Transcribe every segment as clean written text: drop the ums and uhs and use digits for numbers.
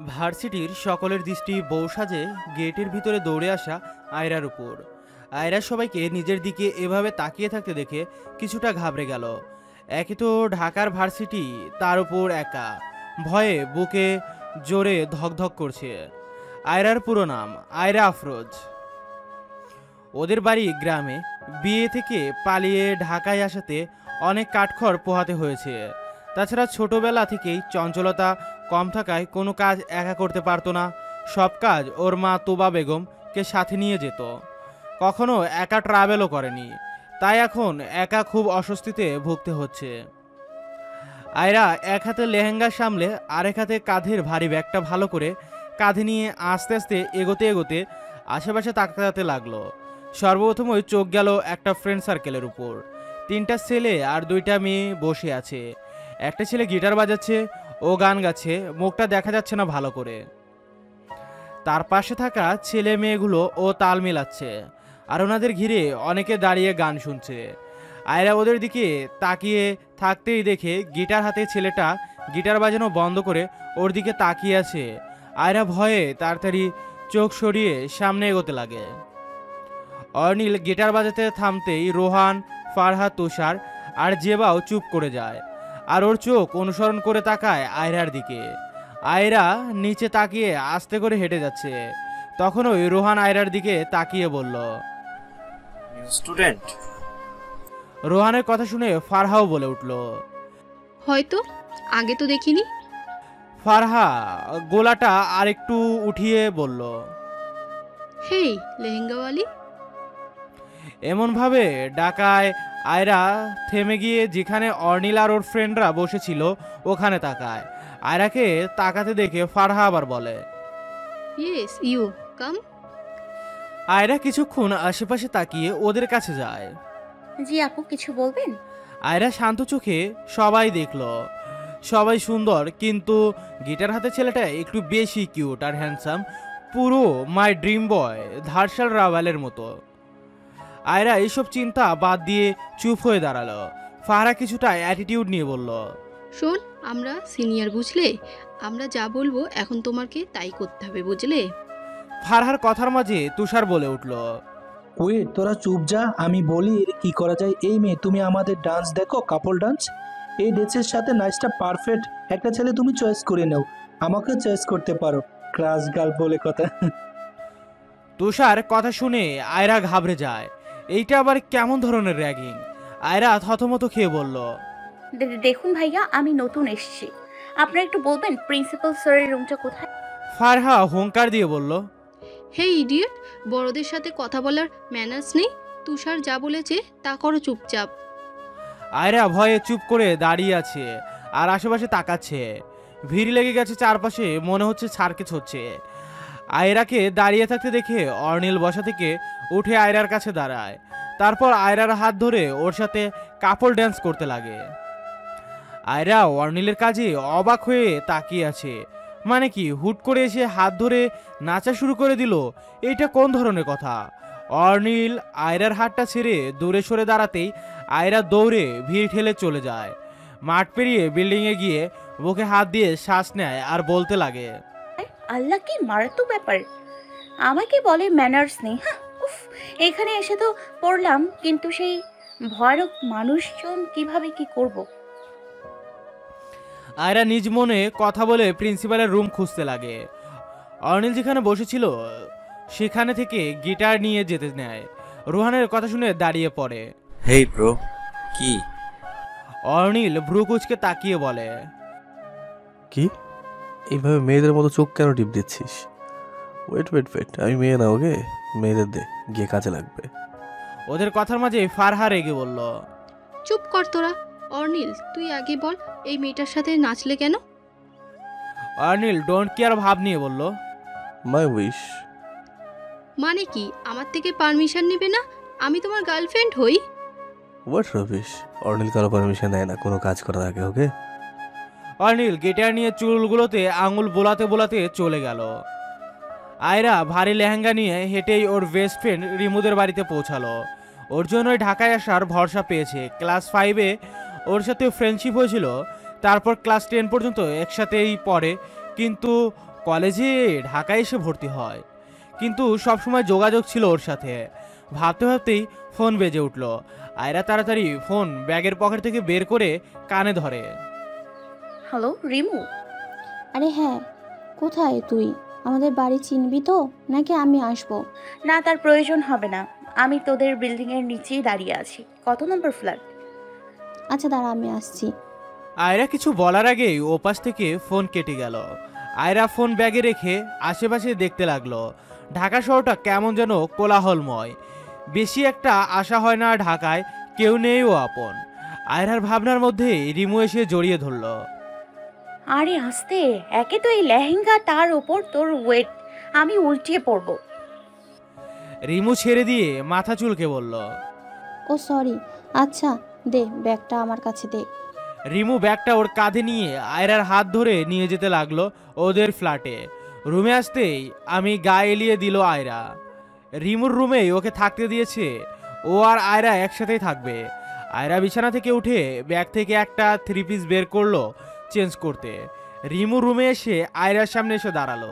ভার্সিটির সকলের দৃষ্টি বউ সাজে গেটের ভিতরে দৌড়ে আসা আয়রার উপর। আয়রা সবাইকে নিজের দিকে এভাবে তাকিয়ে থাকতে দেখে কিছুটা ঘাবড়ে গেল। একে তো ঢাকার ভার্সিটি, তার উপর একা, ভয়ে বুকে জোরে ধকধক করছে। আয়রার পুরো নাম আয়রা আফরোজ। ওদের বাড়ি গ্রামে, বিয়ে থেকে পালিয়ে ঢাকায় আসাতে অনেক কাঠখড় পোহাতে হয়েছে। তাছাড়া ছোটবেলা থেকেই চঞ্চলতা কম থাকায় কোনো কাজ একা করতে পারতো না। সব কাজ ওর মা তুবা বেগমকে সাথে নিয়ে যেত, কখনো একা ট্রাভেলও করেনি। তাই এখন একা খুব অস্বস্তিতে ভুগতে হচ্ছে। আয়রা এক হাতে লেহেঙ্গা সামলে আরেক হাতে কাঁধের ভারী ব্যাগটা ভালো করে কাঁধে নিয়ে আস্তে আস্তে এগোতে এগোতে আশেপাশে তাকাতে লাগলো। সর্বপ্রথম ওই চোখ গেল একটা ফ্রেন্ড সার্কেলের উপর। 3টা ছেলে আর 2টা মেয়ে বসে আছে। একটা ছেলে গিটার বাজাচ্ছে, ও গান গাচ্ছে, মুখটা দেখা যাচ্ছে না ভালো করে। তার পাশে থাকা ছেলে মেয়েগুলো ও তাল মেলাচ্ছে, আর ওনাদের ঘিরে অনেকে দাঁড়িয়ে গান শুনছে। আয়রা ওদের দিকে তাকিয়ে থাকতেই দেখে গিটার হাতে ছেলেটা গিটার বাজানো বন্ধ করে ওর দিকে তাকিয়ে আছে। আয়রা ভয়ে তাড়াতাড়ি চোখ সরিয়ে সামনে এগোতে লাগে। অর্নিল গিটার বাজাতে থামতেই রোহান, ফারহাদ, তুষার আর জেবাও চুপ করে যায়, আর ওর চোখ অনুসরণ করে তাকায় আয়রার দিকে। আয়রা নিচে তাকিয়ে আস্তে করে হেঁটে যাচ্ছে। তখন ওই রোহান আয়রার দিকে তাকিয়ে বলল, নিউ স্টুডেন্ট। রোহানের কথা শুনে ফারহাও বলে উঠল, হয়তো, আগে তো দেখিনি। ফারহা গোলাটা আরেকটু উঠিয়ে বলল, হেই লেহেঙ্গাওয়ালি। এমনভাবে ডাকায় আয়রা থেমে গিয়ে যেখানে অর্নিল আর ওর ফ্রেন্ডরা বসেছিল ওখানে তাকায়। আয়রাকে তাকাতে দেখে ফারহা আবার বলে, ইয়েস ইউ কাম। আয়রা কিছুক্ষণ আশেপাশে তাকিয়ে ওদের কাছে যায়। জি আপু, কিছু বলবেন? আয়রা শান্ত চোখে সবাই দেখলো। সবাই সুন্দর, কিন্তু গিটার হাতে ছেলেটা একটু বেশি কিউট আর হ্যান্ডসাম, পুরো মাই ড্রিম বয় ধারশাল রাওয়ালের মতো। আয়রা এইসব চিন্তা বাদ দিয়ে চুপ হয়ে দাঁড়ালো। ফারহা কিছুটা অ্যাটিটিউড নিয়ে বলল, শোন, আমরা সিনিয়র বুঝলে, আমরা যা বলবো এখন তোমাকে তাই করতে হবে বুঝলে। ফারহার কথার মাঝে তুষার বলে উঠল, ওয়েট, তোরা চুপ যা, আমি বলি এর কি করা যায়। এই মেয়ে, তুমি আমাদের ডান্স দেখো, কাপল ডান্স। এই ড্রেসের সাথে নাচটা পারফেক্ট। একটা ছেলে তুমি চয়েস করে নাও, আমাকে চয়েস করতে পারো। ক্রাশ গার্ল বলে কথা। তুষার কথা শুনে আয়রা ঘাবড়ে যায়। এইটা আবার কেমন ধরনের র্যাগিং? আয়রা থতমত খেয়ে বলল, দেখুন ভাইয়া, আমি নতুন এসেছি, আপনারা একটু বলবেন প্রিন্সিপাল স্যারের রুমটা কোথায়? ফারহা হুঙ্কার দিয়ে বলল, হে ইডিয়েট, বড়দের সাথে কথা বলার ম্যানার্স নেই। তুষার যা বলেছে তা করো চুপচাপ। আয়রা ভয়ে চুপ করে দাঁড়িয়ে আছে আর আশেপাশে তাকাচ্ছে। ভিড় লেগে গেছে চারপাশে, মনে হচ্ছে সার্কেস হচ্ছে। আয়রাকে দাঁড়িয়ে থাকতে দেখে অর্নিল বসা থেকে উঠে আয়রার কাছে দাঁড়ায়। তারপর আয়রার হাত ধরে ওর সাথে কাপল ড্যান্স করতে লাগে। আয়রা অর্নিলের কাজে অবাক হয়ে তাকিয়ে আছে। মানে কি, হুট করে এসে হাত ধরে নাচা শুরু করে দিল? এইটা কোন ধরনের কথা? অর্নিল আয়রার হাতটা ছেড়ে দূরে সরে দাঁড়াতেই আয়রা দৌড়ে ভিড় ঠেলে চলে যায়। মাঠ পেরিয়ে বিল্ডিংয়ে গিয়ে বুকে হাত দিয়ে শ্বাস নেয় আর বলতে লাগে, আল্লাহ, কি মারাত্মক ব্যাপার! আমাকে বলে ম্যানার্স নেই। হ্যাঁ, উফ, এখানে এসে তো পড়লাম, কিন্তু সেই ভয়ানক মানুষজন কিভাবে কি করব। আয়রা নিজ মনে কথা বলে প্রিন্সিপালের রুম খুঁজতে লাগে। অর্নিল যেখানে বসেছিল সেখানে থেকে গিটার নিয়ে যেতে নেয়। রোহানের কথা শুনে দাঁড়িয়ে পড়ে। হেই ব্রো, কি? অর্নিল ভ্রু কুচকে তাকিয়ে বলে, কি? এইভাবে মেয়েদের মতো চোখ কেন টিপ দিচ্ছিস? ওয়েট ওয়েট ওয়েট, আমি মেয়ে না, ওকে? মেয়েদের দে, গিয়ে কাজে লাগবে। ওদের কথার মাঝে ফারহা রেগে বলল, চুপ কর তোরা। অর্নিল, তুই আগে বল, এই মেয়েটার সাথে নাচলে কেন? অর্নিল ডোন্ট কেয়ার ভাব নিয়ে বলল, মাই উইশ। মানে কি, আমার থেকে পারমিশন নেবে না? আমি তোমার গার্লফ্রেন্ড হই? What rubbish! অর্নিল কারো পারমিশন দেয় না কোনো কাজ করার আগে, ওকে? অর্নিল গিটার নিয়ে চুলগুলোতে আঙুল বোলাতে বোলাতে চলে গেল। আয়রা ভারী লেহেঙ্গা নিয়ে হেঁটেই ওর বেস্ট ফ্রেন্ড রিমুদের বাড়িতে পৌঁছালো। ওর জন্যই ঢাকায় আসার ভরসা পেয়েছে। ক্লাস 5-এ ওর সাথে ফ্রেন্ডশিপ হয়েছিল, তারপর ক্লাস 10 পর্যন্ত একসাথেই পড়ে, কিন্তু কলেজে ঢাকায় এসে ভর্তি হয়। কিন্তু সবসময় যোগাযোগ ছিল ওর সাথে। ভাবতে ভাবতেই ফোন বেজে উঠল। আয়রা তাড়াতাড়ি ফোন ব্যাগের পকেট থেকে বের করে কানে ধরে। হ্যালো রিমু। আরে হ্যাঁ, কোথায় তুই? আমাদের বাড়ি চিনবি তো, নাকি আমি আসবো? না, তার প্রয়োজন হবে না। আমি তোদের বিল্ডিংয়ের নিচেই দাঁড়িয়ে আছি। কত নম্বর ফ্ল্যাট? আচ্ছা দাঁড়া, আমি আসছি। আয়রা কিছু বলার আগেই ওপাশ থেকে ফোন কেটে গেল। আয়রা ফোন ব্যাগে রেখে আশেপাশে দেখতে লাগলো। ঢাকা শহরটা কেমন যেন কোলাহলময়। বেশি একটা আশা হয় না ঢাকায়, কেউ নেইও আপন। আয়রার ভাবনার মধ্যে রিমু এসে জড়িয়ে ধরল। আরে আস্তে, একে তো এই লেহেঙ্গা, তার ওপর তোর ওয়েট, আমি উল্টিয়ে পড়বো। রিমু ছেড়ে দিয়ে মাথা চুলকে বলল। ও সরি। আচ্ছা দে, ব্যাগটা আমার কাছে দে। রিমু ব্যাগটা ওর কাঁধে নিয়ে আয়রার হাত ধরে নিয়ে যেতে লাগলো ওদের ফ্ল্যাটে। রুমে আসতেই আমি গা এলিয়ে দিল আয়রা। রিমুর রুমেই ওকে থাকতে দিয়েছে। ও আর আয়রা একসাথেই থাকবে। আয়রা বিছানা থেকে উঠে ব্যাগ থেকে একটা 3 পিস বের করলো চেঞ্জ করতে। রিমু রুমে এসে আয়রার সামনে এসে দাঁড়ালো।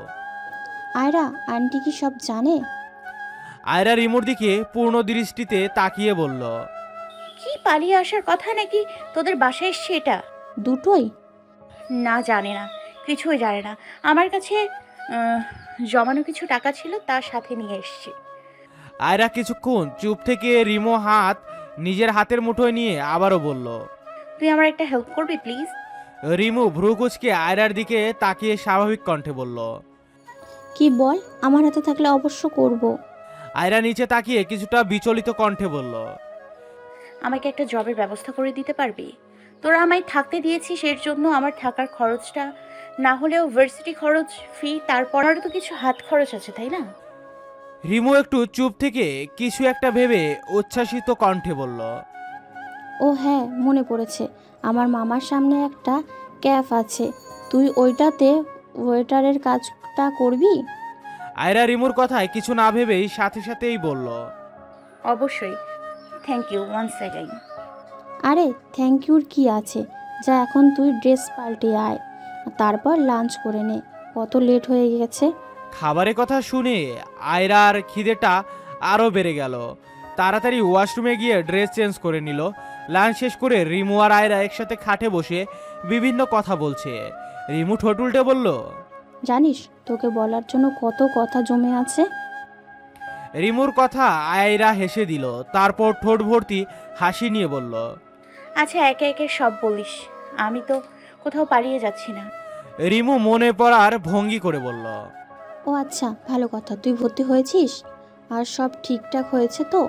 আয়রা, আন্টি কি সব জানে? আয়রা রিমুর দিকে পূর্ণ দৃষ্টিতে তাকিয়ে বলল। কি পালিয়ে আসার কথা নাকি তোদের বাসায় এসছে এটা? দুটোই? না, জানে না, কিছুই জানে না। আমার কাছে জমানো কিছু টাকা ছিল, তার সাথে নিয়ে এসছি। আয়রা কিছুক্ষণ চুপ থেকে রিমু হাত নিজের হাতের মুঠোয় নিয়ে আবারও বলল। তুই আমার একটা হেল্প করবি প্লিজ? রিমু ভ্রু কুঁচকে আয়রার দিকে তাকিয়ে স্বাভাবিক কণ্ঠে বলল। কি বল, আমার হাতে থাকলে অবশ্য করব। আয়রা নিচে তাকিয়ে কিছুটা বিচলিত কণ্ঠে বলল। আমাকে একটা জবের ব্যবস্থা করে দিতে পারবি? তোরা আমায় থাকতে দিয়েছিস, এর জন্য আমার থাকার খরচটা না হলেও ভার্সিটি খরচ, ফি, তারপর আরও তো কিছু হাত খরচ আছে, তাই না? রিমু একটু চুপ থেকে কিছু একটা ভেবে উচ্ছ্বাসিত কণ্ঠে বলল। ও হ্যাঁ, মনে পড়েছে, আমার মামার সামনে একটা ক্যাফ আছে, তুই ওইটাতে ওয়েটারের কাজটা করবি? আয়রা রিমুর কথায় কিছু না ভেবেই সাথে সাথেই বলল। অবশ্যই, থ্যাংক ইউ, ওয়ান সেকেন্ড। আরে থ্যাংক ইউর কি আছে, যা এখন তুই ড্রেস পাল্টে আয়, তারপর লাঞ্চ করে নে, কত লেট হয়ে গেছে। খাবারের কথা শুনে আয়রার খিদেটা আরও বেড়ে গেল। তাড়াতাড়ি ওয়াশরুমে গিয়ে ড্রেস চেঞ্জ করে নিল। লাঞ্চ শেষ করে রিমু আর আয়রা একসাথে খাটে বসে বিভিন্ন কথা বলছে। রিমু ঠোঁট উল্টে বলল। জানিস, তোকে বলার জন্য কত কথা জমে আছে। রিমুর কথা আয়রা হেসে দিল, তারপর ঠোঁট ভর্তি হাসি নিয়ে বলল। আচ্ছা, একে একে সব বলিস, আমি তো কোথাও পালিয়ে যাচ্ছি না। রিমু মনে পড়ার ভঙ্গি করে বলল। ও আচ্ছা, ভালো কথা, তুই ভর্তি হয়েছিস আর সব ঠিকঠাক হয়েছে তো?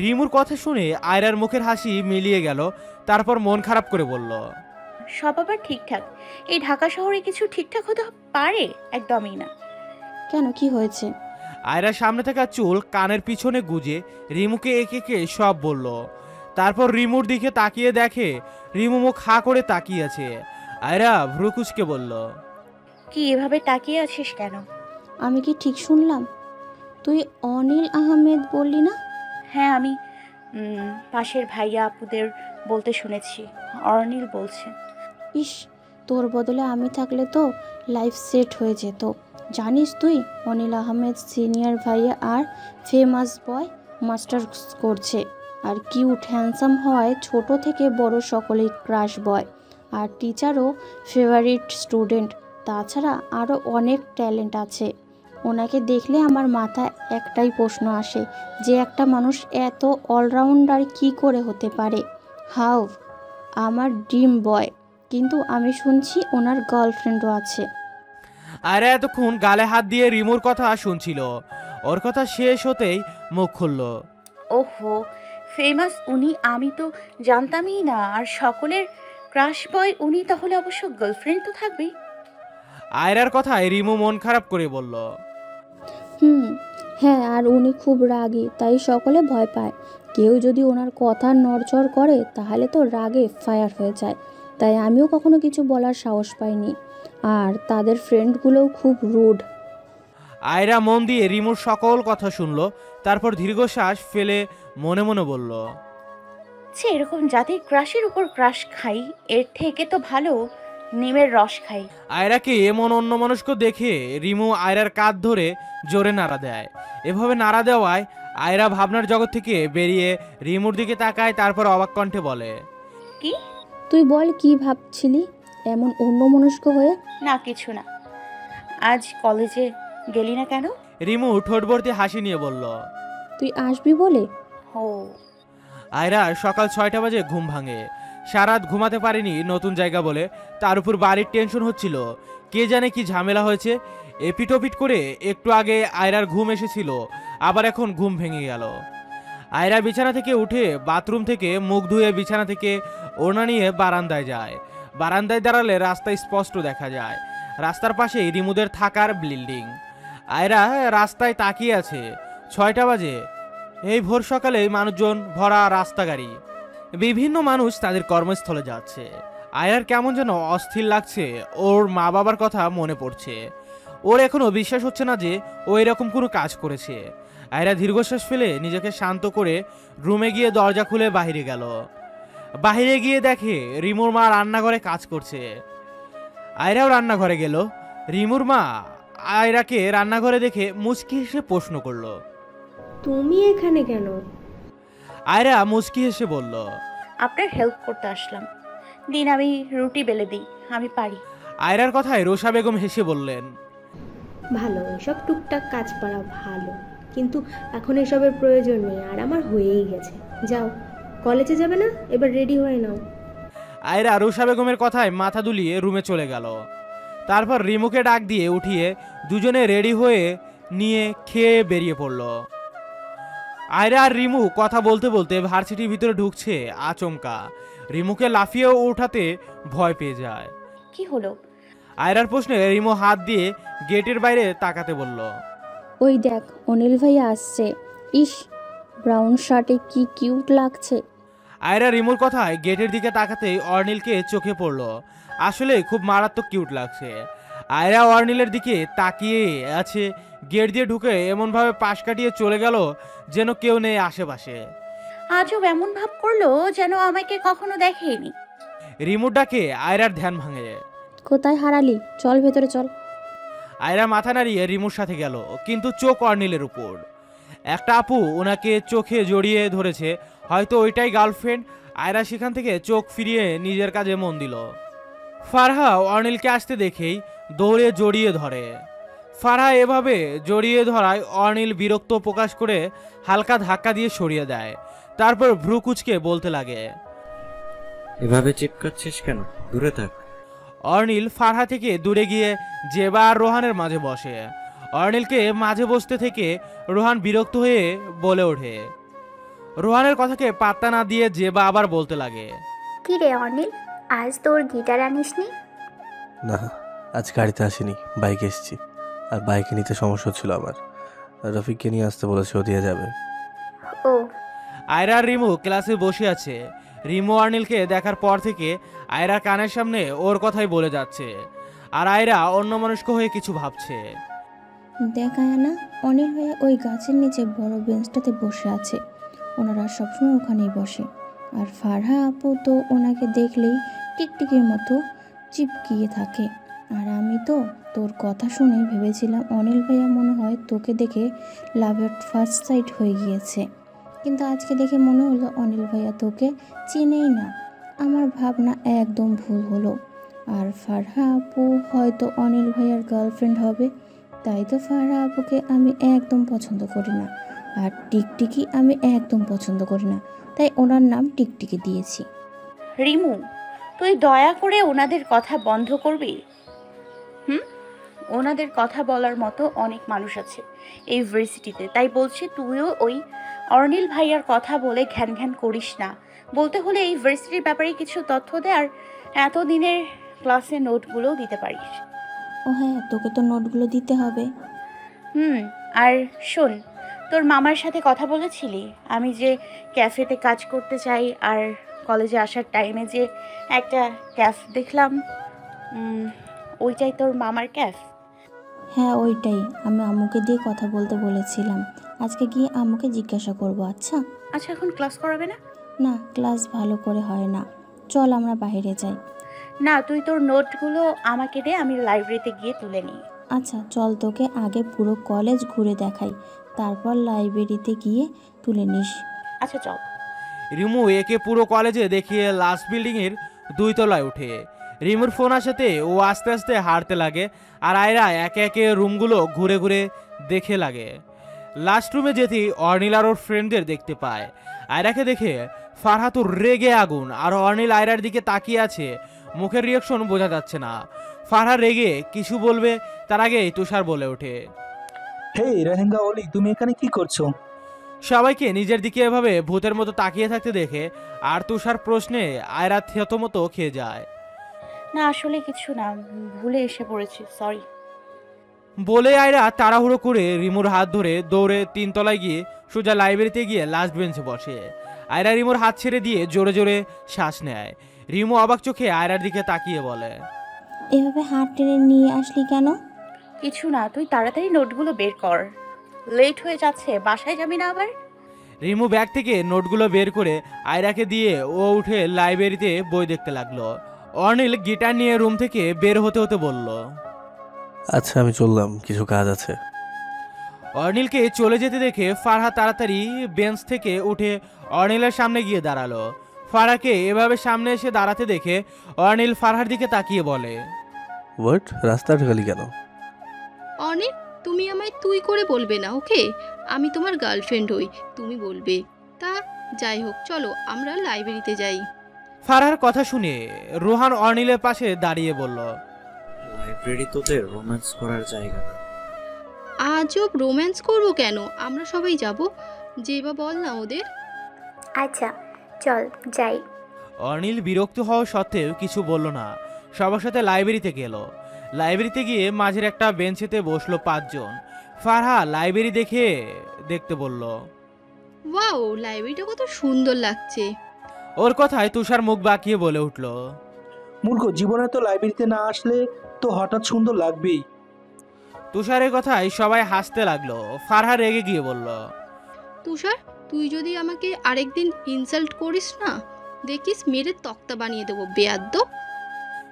রিমুর কথা শুনে আয়রার মুখের হাসি মিলিয়ে গেল, তারপর মন খারাপ করে বলল। সব আবার ঠিকঠাক? এই ঢাকা শহরে কিছু ঠিকঠাক হতে পারে? একদমই না। কেন, কি হয়েছে? আয়রার সামনে থাকা চুল কানের পিছনে গুজে রিমুকে একে একে সব বলল। তারপর রিমুর দিকে তাকিয়ে দেখে রিমু মুখ হা করে তাকিয়ে আছে। আয়রা ভ্রু কুঁচকে বলল। কি এভাবে তাকিয়ে আছিস কেন? আমি কি ঠিক শুনলাম? তুই অনিল আহমেদ বললি না? হ্যাঁ, আমি পাশের ভাইয়া আপুদের বলতে শুনেছি, অর্নিল বলছে। ইস, তোর বদলে আমি থাকলে তো লাইফ সেট হয়ে যেত। জানিস তুই, অনিল আহমেদ সিনিয়র ভাইয়া আর ফেমাস বয় মাস্টার্স করছে, আর কিউট হ্যান্ডসাম হওয়ায় ছোট থেকে বড় সকলেই ক্রাশ বয়, আর টিচারও ফেভারিট স্টুডেন্ট। তাছাড়া আরও অনেক ট্যালেন্ট আছে। ওনাকে দেখলে আমার মাথায় একটাই প্রশ্ন আসে যে একটা মানুষ এত অলরাউন্ডার কি করে হতে পারে। হাউ, আমার ড্রিম বয়। কিন্তু আমি শুনছি ওনার গার্লফ্রেন্ডও আছে। আয়রা এতক্ষণ গালে হাত দিয়ে রিমুর কথা শুনছিল। ওর কথা শেষ হতেই মুখ খুলল। ওহো, ফেমাস উনি? আমি তো জানতামই না। আর সকলের ক্রাশ বয় উনি, তাহলে অবশ্য গার্লফ্রেন্ড তো থাকবেই। আয়রার কথায় রিমু মন খারাপ করে বলল। হ্যাঁ, আর উনি খুব রাগী, তাই সকলে ভয় পায়। কেউ যদি ওনার কথা নড়চড় করে তাহলে তো রাগে ফায়ার হয়ে যায়। তাই আমিও কখনো কিছু বলার সাহস পাইনি। আর তাদের ফ্রেন্ডগুলোও খুব রুড। আয়রা মন দিয়ে রিমুর সকল কথা শুনল, তারপর দীর্ঘশ্বাস ফেলে মনে মনে বলল। ইচ্ছে এরকম জাতির ক্রাশের উপর ক্রাশ খাই, এর থেকে তো ভালো নিমের রস খাই। আয়রাকে এমন অন্যমনস্ক দেখে রিমু আয়রার কাঁধ ধরে জোরে নাড়া দেয়। এভাবে নাড়া দেওয়ায় আয়রা ভাবনার জগৎ থেকে বেরিয়ে রিমুর দিকে তাকায়, তারপর অবাক কণ্ঠে বলে, কি? তুই বল কি ভাবছিলি এমন অন্যমনস্ক হয়ে? না কিছু না। আজ কলেজে গেলি না কেন? রিমু ঠোঁটভর্তি হাসি নিয়ে বলল, তুই আসবি বলে। ও আয়রার সকাল 6টা বাজে ঘুম ভাঙে। সারাত ঘুমাতে পারেনি নতুন জায়গা বলে, তার উপর বাড়ির টেনশন হচ্ছিল। কে জানে কি ঝামেলা হয়েছে। এপিটোপিট করে একটু আগে আয়রার ঘুম এসেছিল, আবার এখন ঘুম ভেঙে গেল। আয়রা বিছানা থেকে উঠে বাথরুম থেকে মুখ ধুয়ে বিছানা থেকে ওড়না নিয়ে বারান্দায় যায়। বারান্দায় দাঁড়ালে রাস্তায় স্পষ্ট দেখা যায়। রাস্তার পাশেই রিমুদের থাকার বিল্ডিং। আয়রা রাস্তায় তাকিয়ে আছে। 6টা বাজে। এই ভোর সকালে মানুষজন ভরা রাস্তা গাড়ি। বিভিন্ন মানুষ তাদের কর্মস্থলে যাচ্ছে। আয়রার কেমন যেন অস্থির লাগছে। ওর মা বাবার কথা মনে পড়ছে। ওর এখনো বিশ্বাস হচ্ছে না যে ও এরকম কোনো কাজ করেছে। আয়রা দীর্ঘশ্বাস ফেলে নিজেকে শান্ত করে রুমে গিয়ে দরজা খুলে বাইরে গেল। বাইরে গিয়ে দেখে রিমুর মা রান্নাঘরে কাজ করছে। আয়রাও রান্নাঘরে গেল। রিমুর মা আয়রাকে রান্নাঘরে দেখে মুচকি হেসে প্রশ্ন করলো, তুমি এখানে কেন? আয়রা মুচকি হেসে বলল, আপনার হেল্প করতে আসলাম। দিন আমি রুটি বেলে দিই, আমি পারি। আয়রার কথায় রোষা বেগম হেসে বললেন, ভালো, এসব টুকটাক কাজ পারা ভালো, কিন্তু এখন এসবের প্রয়োজন নেই, আর আমার হয়েই গেছে। যাও, কলেজে যাবে না? এবার রেডি হয়ে নাও। আয়রা রোষা বেগমের কথায় মাথা দুলিয়ে রুমে চলে গেল। তারপর রিমুকে ডাক দিয়ে উঠিয়ে দুজনে রেডি হয়ে নিয়ে খেয়ে বেরিয়ে পড়ল। আয়রা আর রিমু কথা বলতে বলতে ভার্সিটির ভিতরে ঢুকছে। আচমকা রিমুকে লাফিয়ে ওঠাতে ভয় পেয়ে যায়। কি হলো? আয়রার প্রশ্নে রিমু হাত দিয়ে গেটের বাইরে তাকাতে বলল, ওই দেখ অনিল ভাইয়া আসছে। ইস, ব্রাউন শার্টে কি কিউট লাগছে। আয়রা রিমুর কথায় গেটের দিকে তাকাতেই অর্নিলকে চোখে পড়ল। আসলে খুব মারাত্মক কিউট লাগছে। আয়রা অর্নিলের দিকে তাকিয়ে আছে। গেট দিয়ে ঢুকে এমনভাবে পাশ কাটিয়ে চলে গেল যেন কেউ নেই আশেপাশে। আজও এমন ভাব করলো যেন আমাকে কখনো দেখেনি। রিমুর ডাকে আয়রার ধ্যান ভাঙে। কোথায় হারালি? চল ভেতরে চল। আয়রা মাথা নাড়িয়ে রিমুর সাথে গেল, কিন্তু চোখ অর্নিলের উপর। একটা আপু ওনাকে চোখে জড়িয়ে ধরেছে, হয়তো ওইটাই গার্লফ্রেন্ড। আয়রা সেখান থেকে চোখ ফিরিয়ে নিজের কাজে মন দিল। ফারহা অর্নিলকে আসতে দেখেই দৌড়ে জড়িয়ে ধরে। ফারহা এভাবে জড়িয়ে ধরায় অর্নিল বিরক্ত প্রকাশ করে হালকা ধাক্কা দিয়ে সরিয়ে দেয়। তারপর ভ্রু কুচকে বলতে লাগে, এভাবে চিপকাচ্ছিস কেন? দূরে থাক। অর্নিল ফারহা থেকে দূরে গিয়ে জেবা আর রোহানের মাঝে বসে। অর্নিলকে মাঝে বসতে থেকে রোহান বিরক্ত হয়ে বলে ওঠে। রোহানের কথাকে পাত্তা না দিয়ে জেবা আবার বলতে লাগে, কি রে অনিল, আজ তোর গিটার আনিসনি? না, আজ গাড়িতে আসিনি, বাইকে এসেছি। আর বাইকে নিতে সমস্যা ছিল আমার। রফিককে নিয়ে আসতে বলেছে, ও দিয়ে যাবে। ও আয়রা আর রিমু ক্লাসে বসে আছে। রিমু অর্নিলকে দেখার পর থেকে আয়রা কানের সামনে ওর কথাই বলে যাচ্ছে, আর আয়রা অন্যমনস্ক হয়ে কিছু ভাবছে। দেখায় না, অনিল ভাইয়া ওই গাছের নিচে বড় বেঞ্চটাতে বসে আছে। ওনারা সবসময় ওখানেই বসে। আর ফারহা আপু তো ওনাকে দেখলেই টিকটিকির মতো চিপকিয়ে থাকে। আর আমি তো তোর কথা শুনে ভেবেছিলাম অনিল ভাইয়া মনে হয় তোকে দেখে লাভ এট ফার্স্ট সাইট হয়ে গিয়েছে, কিন্তু আজকে দেখে মনে হলো অনিল ভাইয়া তোকে চিনেই না। আমার ভাবনা একদম ভুল হলো। আর ফারহা আপু হয়তো অনিল ভাইয়ার গার্লফ্রেন্ড হবে। তাই তো ফারহা আপুকে আমি একদম পছন্দ করি না, আর টিকটিকি আমি একদম পছন্দ করি না, তাই ওনার নাম টিকটিকি দিয়েছি। রিমু, তুই দয়া করে ওনাদের কথা বন্ধ করবি? ওনাদের কথা বলার মতো অনেক মানুষ আছে এই ভার্সিটিতে, তাই বলছি তুইও ওই অর্নিল ভাইয়ার কথা বলে ঘ্যান ঘ্যান করিস না। বলতে হলে এই ভার্সিটির ব্যাপারে কিছু তথ্য দে, আর এতদিনের ক্লাসে নোটগুলোও দিতে পারিস। ও হ্যাঁ, তোকে তো নোটগুলো দিতে হবে। আর শোন, তোর মামার সাথে কথা বলেছিলি আমি যে ক্যাফেতে কাজ করতে চাই, আর কলেজে আসার টাইমে যে একটা ক্যাফ দেখলাম, ওইটাই তোর মামার ক্যাফ? হ্যাঁ ওইটাই, আমি আম্মুকে দিয়ে কথা বলতে বলেছিলাম। আজকে গিয়ে আম্মুকে জিজ্ঞাসা করব। আচ্ছা আচ্ছা, এখন ক্লাস করাবে না? না, ক্লাস ভালো করে হয় না। চল আমরা বাইরে যাই। না, তুই তোর নোটগুলো আমাকে দে, আমি লাইব্রেরিতে গিয়ে তুলে নিই। আচ্ছা চল, তোকে আগে পুরো কলেজ ঘুরে দেখাই, তারপর লাইব্রেরিতে গিয়ে তুলে নিস। আচ্ছা চল। রিমু একে পুরো কলেজে দেখিয়ে লাস্ট বিল্ডিংয়ের 2 তলায় ওঠে। রিমুর ফোন আসাতে ও আস্তে আস্তে হাঁটতে লাগে, আর আয়রা একে একে রুমগুলো ঘুরে ঘুরে দেখে লাগে। লাস্ট রুমে যেতে অর্নিল আর ওর ফ্রেন্ডদের দেখতে পায়। আয়রাকে দেখে ফারহা তো রেগে আগুন, আর অর্নিল আয়রার দিকে তাকিয়ে আছে, মুখের রিয়াকশন বোঝা যাচ্ছে না। ফারহা রেগে কিছু বলবে তার আগেই তুষার বলে ওঠে, হে রেহেঙ্গা অলি, তুমি এখানে কি করছো? সবাইকে নিজের দিকে এভাবে ভূতের মতো তাকিয়ে থাকতে দেখে আর তুষার প্রশ্নে আয়রা থতমতো খেয়ে যায়। না আসলে কিছু না, ভুলে এসে পড়েছি, সরি। বলে আয়রা তাড়াহুড়ো করে রিমুর হাত ধরে দৌড়ে 3 তলায় গিয়ে সোজা লাইব্রেরিতে গিয়ে লাস্ট বেঞ্চে বসে। আয়রা রিমুর হাত ছেড়ে দিয়ে জোরে জোরে শ্বাস নেয়। রিমু অবাক চোখে আয়রার দিকে তাকিয়ে বলে, এভাবে হাত টেনে নিয়ে আসলি কেন? কিছু না, তুই তাড়াতাড়ি নোটগুলো বের কর, লেট হয়ে যাচ্ছে, বাসায় যাবি না আবার? রিমু ব্যাগ থেকে নোটগুলো বের করে আয়রাকে দিয়ে ও উঠে লাইব্রেরিতে বই দেখতে লাগলো। অর্নিল গিটার নিয়ে রুম থেকে বের হতে হতে বলল, আচ্ছা আমি চললাম, কিছু কাজ আছে। অর্নিলকে চলে যেতে দেখে ফারহা তাড়াতাড়ি বেঞ্চ থেকে উঠে অর্নিলের সামনে গিয়ে দাঁড়ালো। ফারহাকে এভাবে সামনে এসে দাঁড়াতে দেখে অর্নিল ফারহার দিকে তাকিয়ে বলে, হোয়াট, রাস্তা আটকালি কেন? অনিল, তুমি আমায় তুই করে বলবে না, ওকে? আমি তোমার গার্লফ্রেন্ড হই, তুমি বলবে। তা যাই হোক, চলো আমরা লাইব্রেরিতে যাই। ফারহার কথা শুনে রোহান অর্নিলের পাশে দাঁড়িয়ে বলল, লাইব্রেরি তোদের রোম্যান্স করার জায়গা না। আজব রোম্যান্স করবো কেন? আমরা সবাই যাব, যে বা বল না ওদের। আচ্ছা চল যাই। অর্নিল বিরক্ত হওয়া সত্ত্বেও কিছু বলল না, সবার সাথে লাইব্রেরিতে গেল। লাইব্রেরিতে গিয়ে মাঝের একটা বেঞ্চেতে বসলো 5 জন। ফারহা লাইব্রেরি দেখতে বলল, ওয়াও, লাইব্রেরিটা কত সুন্দর লাগছে। ওর কথায় তুষার মুখ বাঁকিয়ে বলে উঠল, মূর্খ, জীবনে তো লাইব্রেরিতে না আসলে তো হঠাৎ সুন্দর লাগবেই। তুষারের কথায় সবাই হাসতে লাগলো। ফারহা রেগে গিয়ে বলল, তুষার, তুই যদি আমাকে আরেকদিন ইনসাল্ট করিস না, দেখিস মেরে তক্তা বানিয়ে দেবো, বেয়াদ্দপ।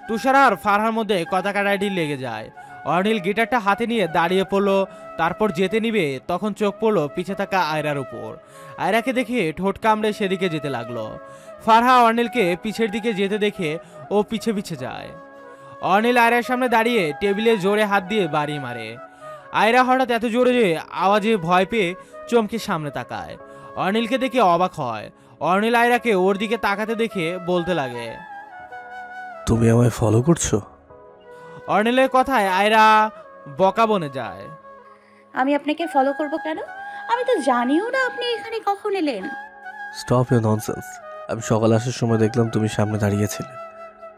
তুষার আর ফারহার মধ্যে কথা কাটাকাটি লেগে যায়। অর্নিল গিটারটা হাতে নিয়ে দাঁড়িয়ে পড়লো, তারপর যেতে নিবে তখন চোখ পড়লো পিছে থাকা আয়রার উপর। আয়রাকে দেখে ঠোঁট কামড়ে সেদিকে যেতে লাগলো। ফারহা অর্নিলকে পিছের দিকে যেতে দেখে ও পিছে পিছে যায়। অর্নিল আয়রার সামনে দাঁড়িয়ে টেবিলে জোরে হাত দিয়ে বাড়ি মারে। আয়রা হঠাৎ এত জোরে যে আওয়াজে ভয় পেয়ে চমকে সামনে তাকায়। অর্নিলকে দেখে অবাক হয়। অর্নিল আয়রাকে ওর দিকে তাকাতে দেখে বলতে লাগে, তুমি আমায় ফলো করছো? অর্নিলের কথায় আয়রা বকা বনে যায়। আমি আপনাকে ফলো করব কেন? আমি তো জানিও না আপনি এখানে কখন এলেন। Stop your nonsense. আমি সকাল আসার সময় দেখলাম তুমি সামনে দাঁড়িয়েছিলে,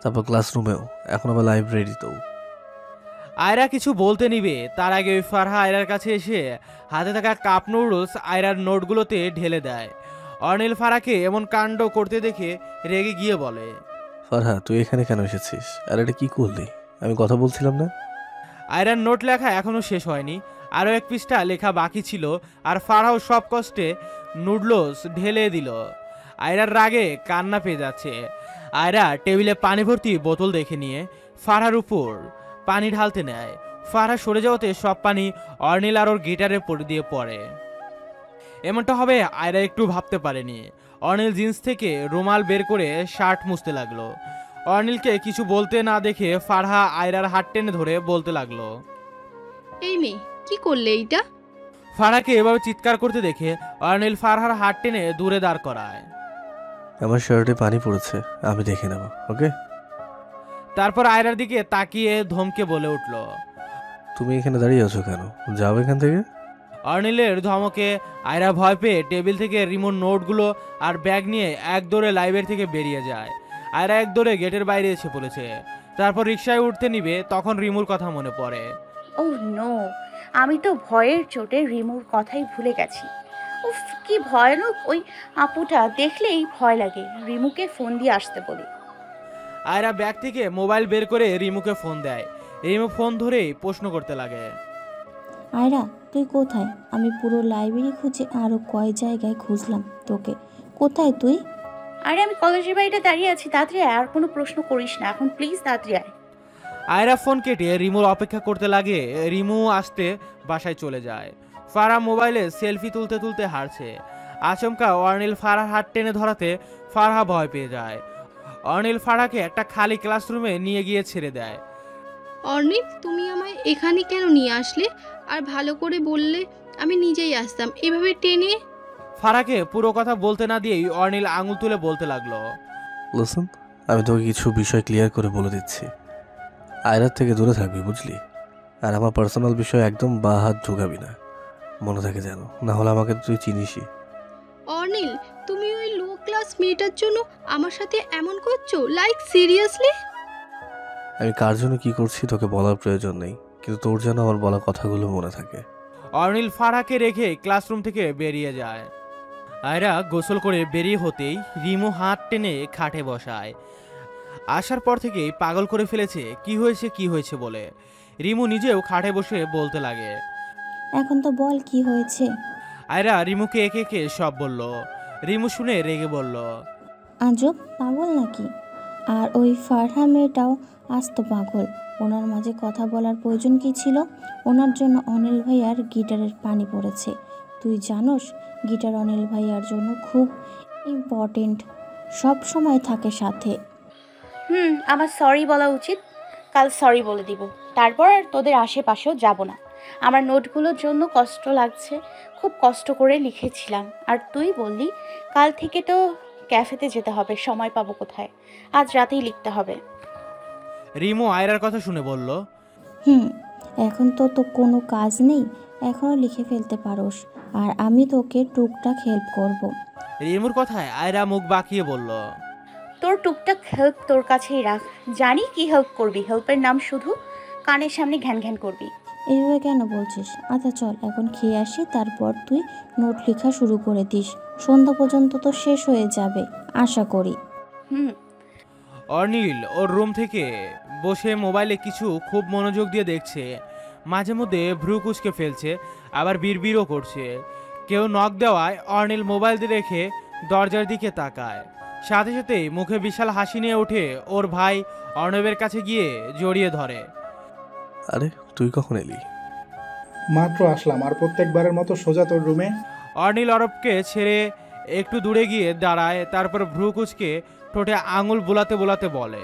তারপর ক্লাসরুমেও, এখন আবার লাইব্রেরিতেও। আয়রা কিছু বলতে নিবে তার আগে ওই ফারহা আয়রার কাছে এসে হাতে থাকা কাপ নুডলস আয়রার নোটগুলোতে ঢেলে দেয়। অর্নিল ফারহাকে এমন কাণ্ড করতে দেখে রেগে গিয়ে বলে, ফারহা তুই এখানে কেন এসেছিস? আর এটা কি করলি? আমি কথা বলছিলাম না? আয়রার নোট লেখা এখনো শেষ হয়নি, আরও 1 পৃষ্ঠা লেখা বাকি ছিল, আর ফারহাও সব কষ্টে নুডলস ঢেলে দিল। আয়রার রাগে কান্না পেয়ে যাচ্ছে। আয়রা টেবিলে পানি ভর্তি বোতল দেখে নিয়ে ফারহার উপর পানি ঢালতে নেয়। ফারহা সরে যাওয়াতে সব পানি অর্নিল আর ওর গিটারে পড়ে দিয়ে পড়ে। এমনটা হবে আয়রা একটু ভাবতে পারেনি। অর্নিল জিন্স থেকে রুমাল বের করে শার্ট মুছতে লাগলো। অর্নিলকে কিছু বলতে না দেখে ফারহা আয়রার হাত টেনে ধরে বলতে লাগলো, এই মেয়ে, কি করলে এইটা? ফারহাকে এভাবে চিৎকার করতে দেখে অর্নিল ফারহার হাত টেনে দূরে দাঁড় করায়। আমার শার্টে পানি পড়েছে, আমি দেখে নেব, ওকে? তারপর আয়রার দিকে তাকিয়ে ধমকে বলে উঠল, তুমি এখানে দাঁড়িয়ে আছো কেন? যাও এখান থেকে। অর্নিলের ধমকে আয়রা ভয় পেয়ে টেবিল থেকে রিমোট নোটগুলো আর ব্যাগ নিয়ে এক দৌড়ে লাইব্রেরি থেকে বেরিয়ে যায়। আয়রা এক দৌড়ে গেটের বাইরে এসে পড়েছে। তারপর রিকশায় উঠতে নিবে তখন রিমুর কথা মনে পড়ে। ওহ নো, আমি তো ভয়ের চোটে রিমুর কথাই ভুলে গেছি। উফ, কি ভয়ানক! ওই আপুটা দেখলেই ভয় লাগে। রিমুকে ফোন দিয়ে আসতে বলি। আয়রা ব্যাগ থেকে মোবাইল বের করে রিমুকে ফোন দেয়। রিমু ফোন ধরেই প্রশ্ন করতে লাগে, আয়রা তুই কোথায়? আমি পুরো লাইব্রেরি খুঁজে আরও কয় জায়গায় খুঁজলাম তোকে, কোথায় তুই? আরে আমি কলেজের বাইরে দাঁড়িয়ে আছি, তাড়াতাড়ি আয়। আর কোনো প্রশ্ন করিস না এখন, প্লিজ তাড়াতাড়ি আয়। আয়রা ফোন কেটে রিমুর অপেক্ষা করতে লাগে। রিমু আসতে বাসায় চলে যায়। ফারাহ মোবাইলে সেলফি তুলতে তুলতে হারছে। আচমকা অর্নিল ফারাহ হাত টেনে ধরাতে ফারাহ ভয় পেয়ে যায়। অর্নিল ফারাহকে একটা খালি ক্লাসরুমে নিয়ে গিয়ে ছেড়ে দেয়। অর্নিল, তুমি আমায় এখানে কেন নিয়ে আসলে? আর ভালো করে বললে আমি নিজেই আসতাম, এভাবে টেনে। ফারাহকে পুরো কথা বলতে না দিয়েই অর্নিল আঙুল তুলে বলতে লাগলো। লিসন, আমি তোকে কিছু বিষয় ক্লিয়ার করে বলে দিচ্ছি। আয়রার থেকে দূরে থাকবি, বুঝলি? আর আমার পার্সোনাল বিষয় একদম বা হাত ঢুকাবি না, মনে থাকে যেন, না হলে আমাকে তুই চিনিসই। অর্নিল, তুমি ওই লো ক্লাস মেয়েটার জন্য আমার সাথে এমন করছো? Like seriously? আমি কার জন্য কি করছি তোকে বলার প্রয়োজন নেই, কিন্তু তোর যেন আমার বলা কথাগুলো মনে থাকে। অর্নিল ফারাহকে রেখে ক্লাসরুম থেকে বেরিয়ে যায়। আয়রা গোসল করে বেরিয়ে হতেই রিমু হাত টেনে খাটে বসায়। আসার পর থেকেই পাগল করে ফেলেছে কি হয়েছে বলে। রিমু নিজেও খাটে বসে বলতে লাগে। এখন তো বল কি হয়েছে। আয়রা রিমুকে একে একে সব বলল। রিমু শুনে রেগে বলল, আজব, পাগল নাকি? আর ওই ফারহা মেয়েটাও আস্ত পাগল। ওনার মাঝে কথা বলার প্রয়োজন কি ছিল? ওনার জন্য অনিল ভাইয়ার গিটারের পানি পড়েছে। তুই জানোস গিটার অনিল ভাইয়ার জন্য খুব ইম্পর্টেন্ট, সব সময় থাকে সাথে। আমার সরি বলা উচিত। কাল সরি বলে দিব, তারপর আর তোদের আশেপাশেও যাব না। আমার নোটগুলোর জন্য কষ্ট লাগছে, খুব কষ্ট করে লিখেছিলাম। আর তুই বললি কাল থেকে তো ক্যাফেতে যেতে হবে, সময় পাবো কোথায়? আজ রাতেই লিখতে হবে। রিমু আয়রার কথা শুনে বলল, এখন তো কোনো কাজ নেই, এখনও লিখে ফেলতে পারোস, আর আমি তোকে টুকটাক হেল্প করব। রিমুর কথায় আয়রা মুখ বাঁকিয়ে বলল, তোর টুকটাক হেল্প তোর কাছেই রাখ, জানি কি হেল্প করবি। হেল্পের নাম শুধু কানের সামনে ঘ্যান ঘ্যান করবি। এইভাবে কেন বলছিস? আচ্ছা চল এখন খেয়ে আসি, তারপর তুই নোট লেখা শুরু করে দিস। সন্ধ্যা পর্যন্ত তো শেষ হয়ে যাবে আশা করি। অর্নিল ওর রুম থেকে বসে মোবাইলে কিছু খুব মনোযোগ দিয়ে দেখছে। মাঝে মধ্যে ভ্রু কুচকে ফেলছে, আবার বিড়বিড়ও করছে। কেউ নক দেওয়ায় অর্নিল মোবাইল দিয়ে রেখে দরজার দিকে তাকায়। সাথে সাথেই মুখে বিশাল হাসি নিয়ে ওঠে। ওর ভাই অর্ণবের কাছে গিয়ে জড়িয়ে ধরে। আরে তুই কখন এলি? মাত্র আসলাম, আর প্রত্যেকবারের মতো সোজা তোর রুমে। অর্নিল অরবকে ছেড়ে একটু দূরে গিয়ে দাঁড়ায়, তারপর ভ্রু কুচকে ঠোঁটে আঙুল বোলাতে বোলাতে বলে,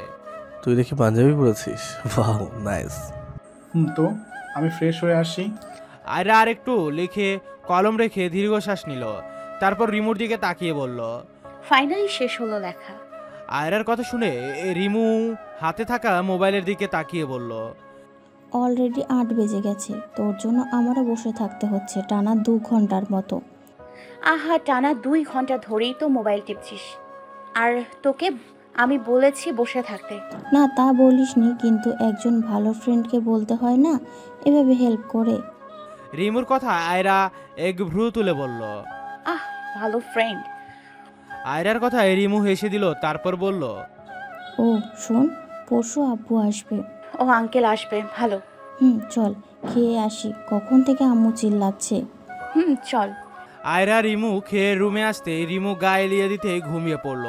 তুই দেখি পাঞ্জাবি পরেছিস, ওয়াও নাইস। তো আমি ফ্রেশ হয়ে আসি। আয়রা আর একটু লিখে কলম রেখে দীর্ঘশ্বাস নিল, তারপর রিমুর দিকে তাকিয়ে বলল। ফাইনালি শেষ হলো লেখা। আয়রার কথা শুনে রিমু হাতে থাকা মোবাইলের দিকে তাকিয়ে বলল, অলরেডি 8 বেজে গেছে, তোর জন্য আমারও বসে থাকতে হচ্ছে টানা 2 ঘন্টার মতো। আহা, টানা 2 ঘন্টা ধরেই তো মোবাইল টিপছিস। আর তোকে আমি বলেছি বসে থাকতে। না তা বলিসনি, কিন্তু একজন ভালো ফ্রেন্ডকে বলতে হয় না এভাবে হেল্প করে। রিমুর কথা আয়রা এক ভ্রু তুলে বলল। ভালো ফ্রেন্ড। আয়রার কথায় রিমু হেসে দিল, তারপর বলল, ও শোন, পরশু আব্বু আসবে। ও আঙ্কেল আসবে, ভালো। চল খেয়ে আসি, কখন থেকে আম্মু চিল্লাচ্ছে। চল। আয়রা রিমু খেয়ে রুমে আসতে রিমু গা এলিয়ে দিতে ঘুমিয়ে পড়ল।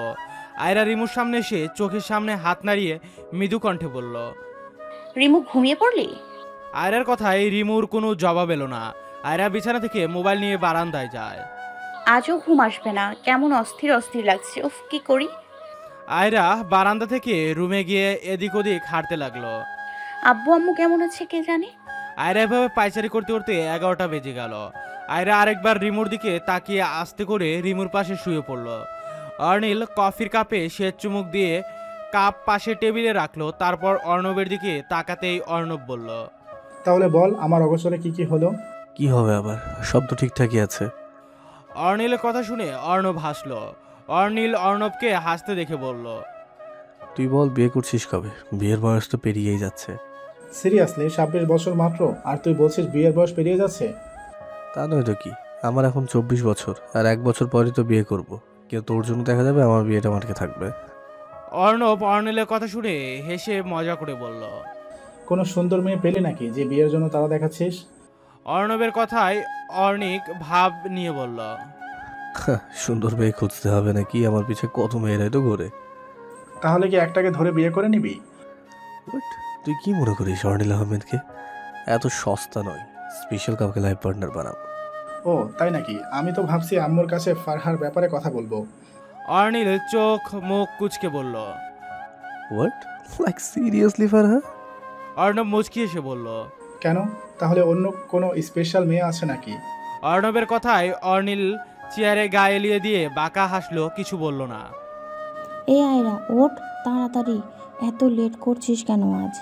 আয়রা রিমুর সামনে এসে চোখের সামনে হাত নাড়িয়ে মৃদু কণ্ঠে বলল, রিমু ঘুমিয়ে পড়লি? আয়রার কথায় রিমুর কোনো জবাব এলো না। আয়রা বিছানা থেকে মোবাইল নিয়ে বারান্দায় যায়। আজও ঘুম আসবে না, কেমন অস্থির অস্থির লাগছে। উফ, কি করি। আয়রা বারান্দা থেকে রুমে গিয়ে এদিক ওদিক হাঁটতে লাগলো। আব্বু আম্মু কেমন আছে কে জানে। আয়রা এভাবে পায়চারি করতে করতে 11টা বেজে গেল। আয়রা আরেকবার রিমুর দিকে তাকিয়ে আস্তে করে রিমুর পাশে শুয়ে পড়ল। অর্নিল কফির কাপে শ্বেত চুমুক দিয়ে কাপ পাশে টেবিলে রাখলো, তারপর অর্ণবের দিকে তাকাতেই অর্ণব বলল, তাহলে বল আমার অগোচরে কি কি হলো? কি হবে আবার, সব তো ঠিকঠাকই আছে। অর্নিলের কথা শুনে অর্ণব হাসলো। অর্নিল অর্ণবকে হাসতে দেখে বলল, তুই বল বিয়ে করছিস কবে? বিয়ের বয়স তো পেরিয়েই যাচ্ছে। সিরিয়াসলি 26 বছর মাত্র, আর তুই বলছিস বিয়ের বয়স পেরিয়ে যাচ্ছে? তা নয় তো কি, আমার এখন 24 বছর, আর 1 বছর পরে তো বিয়ে করব। কিন্তু তোর জন্য দেখা যাবে আমার বিয়েটা মাঠকে থাকবে। অর্ণব অর্নিলের কথা শুনে হেসে মজা করে বলল, কোনো সুন্দর মেয়ে পেলি নাকি যে বিয়ের জন্য তারা দেখাচ্ছিস? অর্ণবের কথায় অর্ণিক ভাব নিয়ে বলল, সুন্দর মেয়ে খুঁজতে হবে নাকি? আমার পিছে কত মেয়েরাই তো ঘোরে। তাহলে কি একটাকে ধরে বিয়ে করে নিবি? বাট তুই কি মনে করিস অর্নিল আহমেদকে এত সস্তা নয়? স্পেশাল কাউকে লাইফ পার্টনার বানাবো। ও তাই নাকি? আমি তো ভাবছি আম্মুর কাছে ফারহার ব্যাপারে কথা বলবো। অর্নিল চোখ মুখ কুচকে বলল। What? Like seriously Farha? Arnab মুচকি এসে বলল। কেন? তাহলে অন্য কোনো স্পেশাল মেয়ে আছে নাকি? অর্ণবের কথায় অর্নিল চেয়ারে গা এলিয়ে দিয়ে বাঁকা হাসলো, কিছু বলল না। এই আয়রা ওঠ তাড়াতাড়ি, এত লেট করছিস কেন আজ?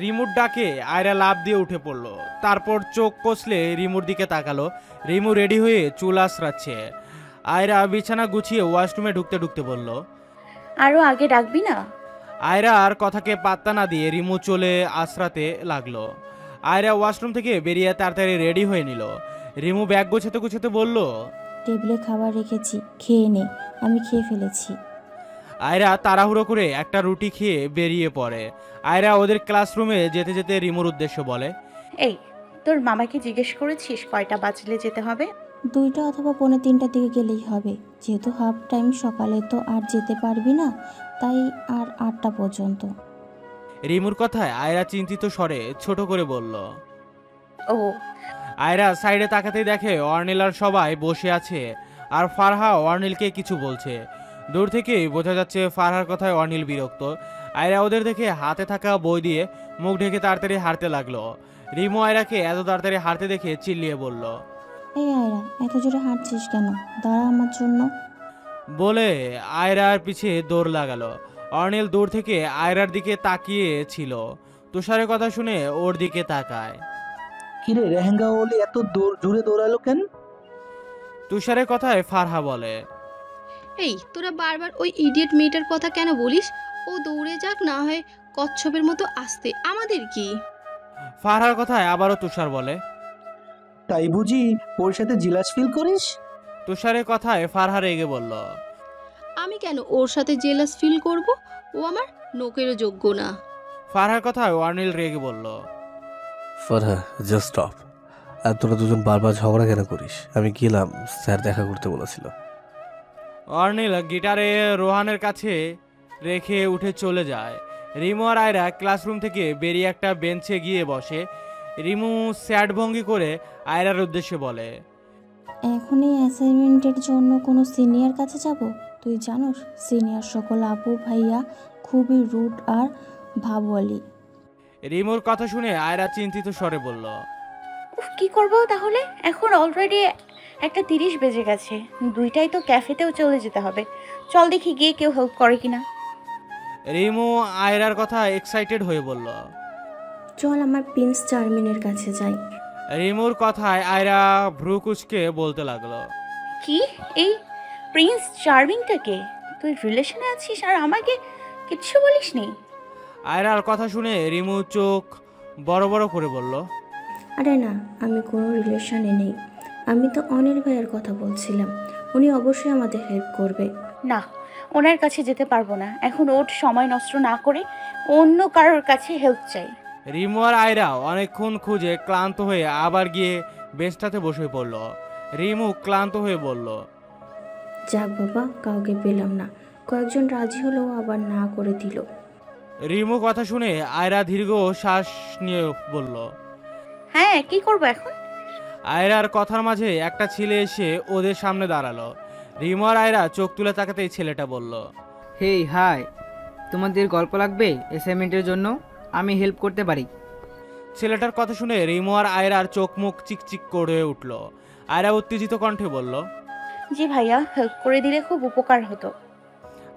রিমুর ডাকে আয়রা লাফ দিয়ে উঠে পড়লো। তারপর চোখ কষলে রিমুর দিকে তাকালো। রিমু রেডি হয়ে চুল আঁচড়াচ্ছে। আয়রা বিছানা গুছিয়ে ওয়াশরুমে ঢুকতে ঢুকতে বলল। আরও আগে ডাকবি না? আয়রা আর কথাকে পাত্তা না দিয়ে রিমু চলে আশ্রাতে লাগলো। আয়রা ওয়াশরুম থেকে বেরিয়ে তাড়াতাড়ি রেডি হয়ে নিল। রিমু ব্যাগ গোছাতে গোছাতে বলল। টেবিলে খাবার রেখেছি, খেয়ে নে। আমি খেয়ে ফেলেছি। আয়রা তাড়াহুড়ো করে একটা রুটি খেয়ে বেরিয়ে পড়ে। আয়রা ওদের ক্লাসরুমে যেতে যেতে রিমুর উদ্দেশ্য বলে। এই, তোর মামাকে জিজ্ঞেস করেছিস কয়টা বাজলে যেতে হবে? 2টা অথবা 2:45টার দিকে গেলেই হবে। যেহেতু হাফ টাইম সকালে তো আর যেতে পারবি না, তাই আর 8টা পর্যন্ত। রিমুর কথায় আয়রা চিন্তিত স্বরে ছোট করে বলল। ও। আয়রা সাইডে তাকাতেই দেখে অর্নিল আর সবাই বসে আছে, আর ফারহা অর্নিলকে কিছু বলছে। দূর থেকেই বোঝা যাচ্ছে ফারহার কথায় অর্নিল বিরক্ত। আয়রা ওদের দেখে হাতে থাকা বই দিয়ে মুখ ঢেকে তাড়াতাড়ি হাঁটতে লাগলো। রিমু আয়রাকে এত তাড়াতাড়ি হাঁটতে দেখে চিল্লিয়ে বলল। এই আয়রা, এত জোরে হাঁটছিস কেন? দাঁড়া আমার জন্য। বলে আয়রার পিছে দৌড় লাগালো। অর্নিল দূর থেকে আয়রার দিকে তাকিয়ে ছিল। তুষারের কথা শুনে ওর দিকে তাকায়। কিরে রেহেঙ্গা ওলি এত জোরে দৌড়ালো কেন? তুষারের কথায় ফারহা বলে। এই তোরা বারবার ওই ইডিয়েট মেয়েটার কথা কেন বলিস? ও দৌড়ে যাক, না হয় কচ্ছপের মতো আসতে, আমাদের কি? ফারহার কথায় আবারও তুষার বলে। তাই বুঝি ওর সাথে জিলাস ফিল করিস? তুষারের কথায় ফারহা রেগে বলল। আমি কেন ওর সাথে জেলাস ফিল করব? ও আমার নোকেরও যোগ্য না। ফারহার কথায় অর্নিল রেগে বলল। Farha just stop. আর তোরা দুজন বারবার ঝগড়া কেন করিস? আমি গেলাম, স্যার দেখা করতে বলেছিল। অর্নিল গিটারে রোহানের কাছে রেখে উঠে চলে যায়। রিমু আর আয়রা ক্লাসরুম থেকে বেরিয়ে একটা বেঞ্চে গিয়ে বসে। রিমু স্যাড ভঙ্গি করে আয়রার উদ্দেশ্যে বলে। এখন এই অ্যাসাইনমেন্টের জন্য কোনো সিনিয়র কাছে যাব? তুই জানোস সিনিয়র সকল আপু ভাইয়া খুবই রুড আর ভাবওয়ালি। রিমুর কথা শুনে আয়রা চিন্তিত স্বরে বলল। উফ, কি করবো তাহলে? এখন অলরেডি 1:30 বেজে গেছে। 2টায় তো ক্যাফেতেও চলে যেতে হবে। চল দেখি গিয়ে কেউ হেল্প করে কিনা। রিমু আয়রার কথা এক্সাইটেড হয়ে বলল। চল আমার প্রিন্স চার্মিনের কাছে যাই। রিমুর কথায় আয়রা ভ্রু কুচকে বলতে লাগলো। কি? এই প্রিন্স চার্মিংটাকে? তুই রিলেশনে আছিস আর আমাকে কিচ্ছু বলিসনি? আয়রার কথা শুনে রিমু চোখ বড় বড় করে বলল। আরে না, আমি কোনো রিলেশনে নেই। আমি তো অনিল ভাইয়ের কথা বলছিলাম। উনি অবশ্যই আমাদের হেল্প করবে। না, ওনার কাছে যেতে পারবো না। এখন ওর সময় নষ্ট না করে অন্য কারোর কাছে হেল্প চাই। রিমু আর আয়রা অনেকক্ষণ খুঁজে ক্লান্ত হয়ে আবার গিয়ে বেঞ্চটাতে বসে পড়ল। রিমু ক্লান্ত হয়ে বলল। যাক বাবা, কাউকে পেলাম না। কয়েকজন রাজি হলো, আবার না করে দিল। রিমু কথা শুনে আয়রা দীর্ঘ শ্বাস নিয়ে বলল। হ্যাঁ, কি করবো এখন? আয়রার কথার মাঝে একটা ছেলে এসে ওদের সামনে দাঁড়ালো। রিমু আর আয়রা চোখ তুলে তাকাতেই ছেলেটা বলল। হেই হাই, তোমাদের গল্প লাগবে অ্যাসাইনমেন্টের জন্য? আমি হেল্প করতে পারি। ছেলেটার কথা শুনে রিমু আর আয়রার চোখ মুখ চিকচিক করে উঠল। আয়রা উত্তেজিত কণ্ঠে বলল। জি ভাইয়া, হেল্প করে দিলে খুব উপকার হতো।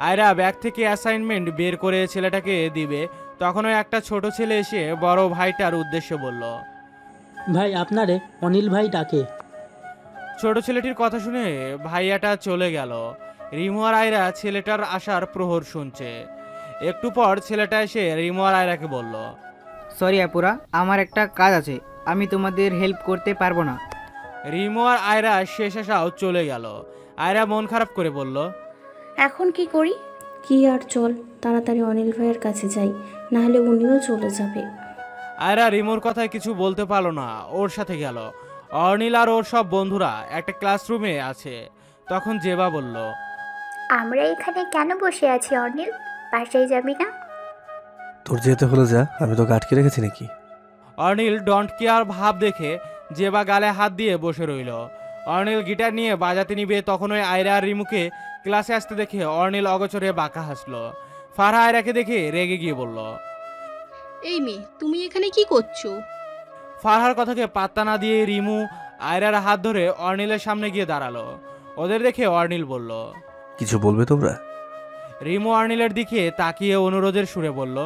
আয়রা ব্যাগ থেকে অ্যাসাইনমেন্ট বের করে ছেলেটাকে দিবে, তখনও একটা ছোট ছেলে এসে বড় ভাইটার উদ্দেশ্যে বলল। ভাই আপনারে অনিল ভাই ডাকে। ছোট ছেলেটির কথা শুনে ভাইয়াটা চলে গেল। রিমু আর আয়রা ছেলেটার আসার প্রহর শুনছে। একটু পর ছেলেটা এসে রিমু আর আয়রাকে বলল। সরি আপুরা, আমার একটা কাজ আছে, আমি তোমাদের হেল্প করতে পারবো না। রিমু আর আয়রা শেষ আসাও চলে গেল। আয়রা মন খারাপ করে বলল। এখন কি করি? কি আর, চল তাড়াতাড়ি অনিল ভাইয়ের কাছে যাই, নাহলে উনিও চলে যাবে। আয়রা রিমুর কথায় কিছু বলতে পারলো না, ওর সাথে গেল। অর্নিল আর ওর সব বন্ধুরা একটা ক্লাসরুমে আছে। তখন জেবা বলল, আমরা এখানে কেন বসে আছি অর্নিল? বাসায় যাবি না? তোর যেতে হলো যা, আমি তোকে আটকে রেখেছি নাকি? অর্নিল ডন্ট কেয়ার ভাব দেখে জেবা গালে হাত দিয়ে বসে রইল। অর্নিল গিটার নিয়ে বাজাতে নিবে, তখন ওই আয়রা আর রিমুকে ক্লাসে আসতে দেখে অর্নিল অগোচরে বাঁকা হাসলো। ফারহা আয়রাকে দেখে রেগে গিয়ে বলল, এই মেয়ে, তুমি এখানে কি করছো? ফারহার কথাকে পাত্তা না দিয়ে রিমু আয়রার হাত ধরে অর্নিলের সামনে গিয়ে দাঁড়ালো। ওদের দেখে অর্নিল বলল, কিছু বলবে তোমরা? রিমু অর্নিলের দিকে তাকিয়ে অনুরোধের সুরে বলল,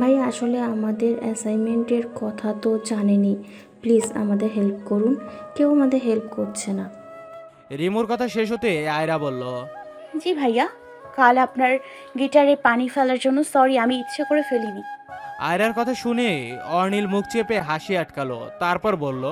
ভাই আসলে আমাদের অ্যাসাইনমেন্টের কথা তো জানেনি, প্লিজ আমাদের হেল্প করুন, কেউ আমাদের হেল্প করছে না। রিমুর কথা শেষ হতে আয়রা বলল, জি ভাইয়া, কাল আপনার গিটারে পানি ফেলার জন্য সরি, আমি ইচ্ছে করে ফেলিনি। আয়রার কথা শুনে অর্নিল মুখ চেপে হাসি আটকালো, তারপর বলল,